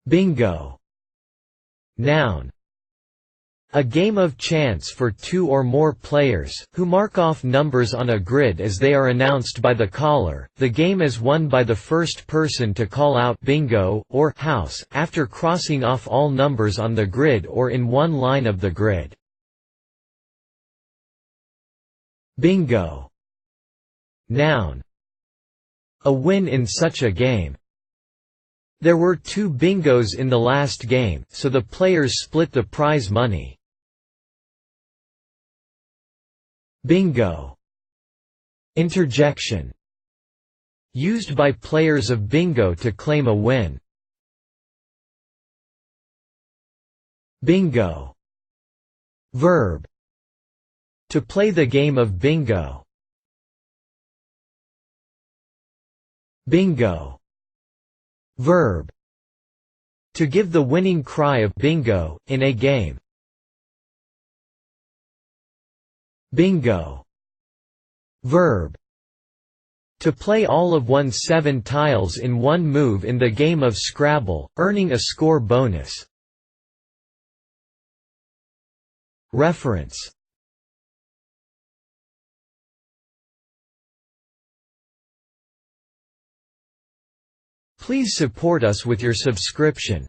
Bingo. Noun. A game of chance for two or more players, who mark off numbers on a grid as they are announced by the caller. The game is won by the first person to call out bingo or house after crossing off all numbers on the grid or in one line of the grid. Bingo. Noun. A win in such a game. There were 2 bingos in the last game, so the players split the prize money. Bingo. Interjection. Used by players of bingo to claim a win. Bingo. Verb. To play the game of bingo. Bingo. Verb. To give the winning cry of bingo in a game. Bingo. Verb. To play all of one's 7 tiles in one move in the game of Scrabble, earning a score bonus. Reference. Please support us with your subscription.